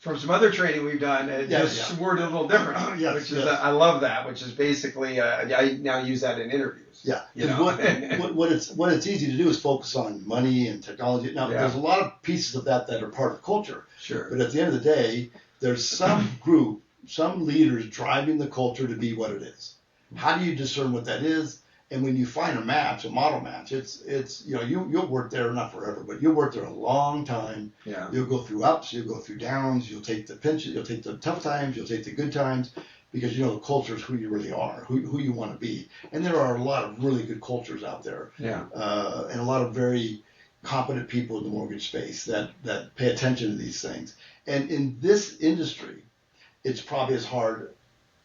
from some other training we've done. Just worded a little different, which is I love that. Which is basically I now use that in interviews. Yeah, what it's easy to do is focus on money and technology. Now there's a lot of pieces of that are part of culture. Sure. But at the end of the day, there's some group, some leaders driving the culture to be what it is. How do you discern what that is? And when you find a model match, it's you'll work there not forever, but you'll work there a long time. Yeah. You'll go through ups, you'll go through downs, you'll take the pinches, you'll take the tough times, you'll take the good times, because the culture is who you really are, who you want to be. And there are a lot of really good cultures out there. Yeah. And a lot of very competent people in the mortgage space that pay attention to these things. And in this industry, it's probably as hard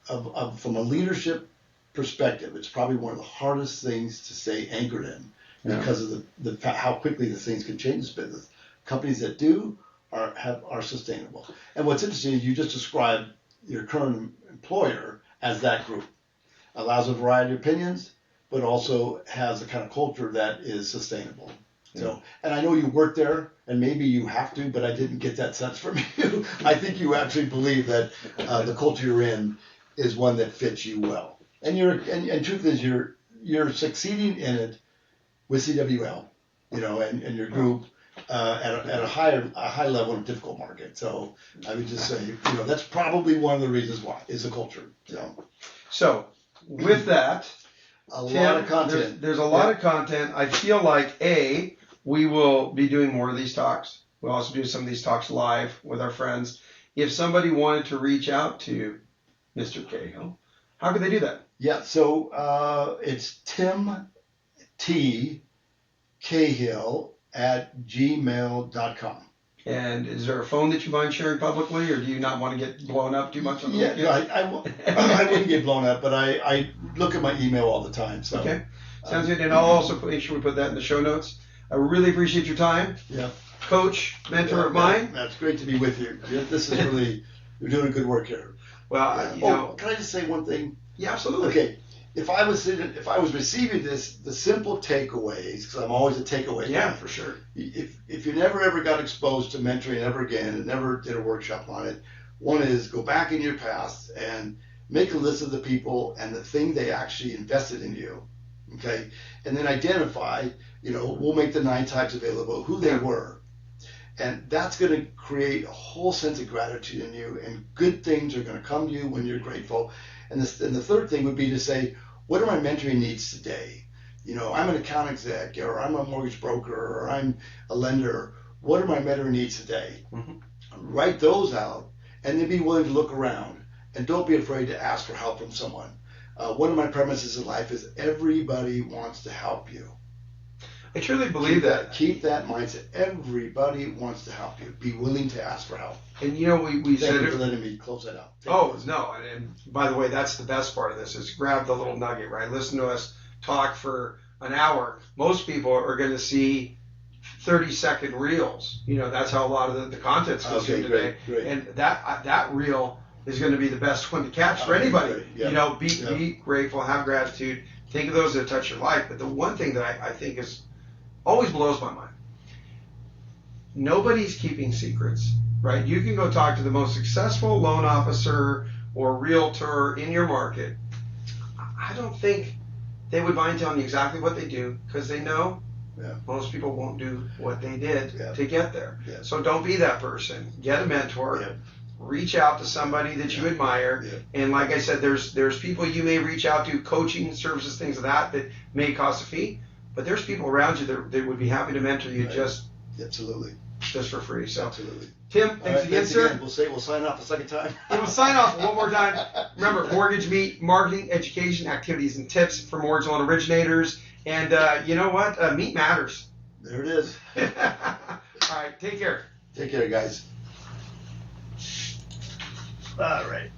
from a leadership perspective, it's probably one of the hardest things to stay anchored in because of the how quickly the things can change this business. Companies that do are sustainable. And what's interesting is you just described your current employer as that group. Allows a variety of opinions, but also has a kind of culture that is sustainable. So, and I know you work there, and maybe you have to, but I didn't get that sense from you. I think you actually believe that the culture you're in is one that fits you well. And truth is you're succeeding in it with CWL, and your group at a high level in a difficult market. So I would just say, that's probably one of the reasons why is the culture. So with that, Tim, lot of content. There's a lot of content. I feel like we will be doing more of these talks. We'll also do some of these talks live with our friends. If somebody wanted to reach out to Mr. Cahill, how could they do that? Yeah, so it's Tim T. Cahill at gmail.com. And is there a phone that you mind sharing publicly, or do you not want to get blown up too much on the weekend? I wouldn't get blown up, but I look at my email all the time. So okay, sounds good. And I'll also make sure we put that in the show notes. I really appreciate your time. Yeah. Coach, mentor of mine. That's great to be with you. This is really, you're doing good work here. Well, can I just say one thing? Yeah, absolutely. Okay. If I was receiving this, the simple takeaways, because I'm always a takeaway. Yeah, for sure. If you never ever got exposed to mentoring ever again and never did a workshop on it, one is go back in your past and make a list of the people and the thing they actually invested in you. Okay. And then identify, we'll make the 9 types available, who they were. And that's going to create a whole sense of gratitude in you, and good things are going to come to you when you're grateful. And the third thing would be to say, what are my mentoring needs today? I'm an account exec, or I'm a mortgage broker, or I'm a lender. What are my mentoring needs today? Mm-hmm. Write those out, and then be willing to look around. And don't be afraid to ask for help from someone. One of my premises in life is everybody wants to help you. I truly believe that. Keep that mindset. Everybody wants to help you. Be willing to ask for help. And we said Thank you for letting me close that out. No. And by the way, that's the best part of this is grab the little nugget, right? Listen to us talk for an hour. Most people are going to see 30-second reels. That's how a lot of the content's goes here today. Great. And that reel is going to be the best one to catch for anybody. Yeah. Be grateful, have gratitude. Think of those that touch your life. But the one thing that I think is always blows my mind. Nobody's keeping secrets, right? You can go talk to the most successful loan officer or realtor in your market. I don't think they would mind telling you exactly what they do, because they know most people won't do what they did to get there. Yeah. So don't be that person. Get a mentor. Yeah. Reach out to somebody that you admire. Yeah. And like I said, there's people you may reach out to, coaching services, things of that may cost a fee. But there's people around you that would be happy to mentor you. Right. Absolutely. just for free. So, Absolutely. Tim, thanks again, sir. We'll sign off a second time. And we'll sign off one more time. Remember, Mortgage Meet, marketing, education, activities, and tips for mortgage loan originators. And you know what? Meet matters. There it is. All right, take care. Take care, guys. All right.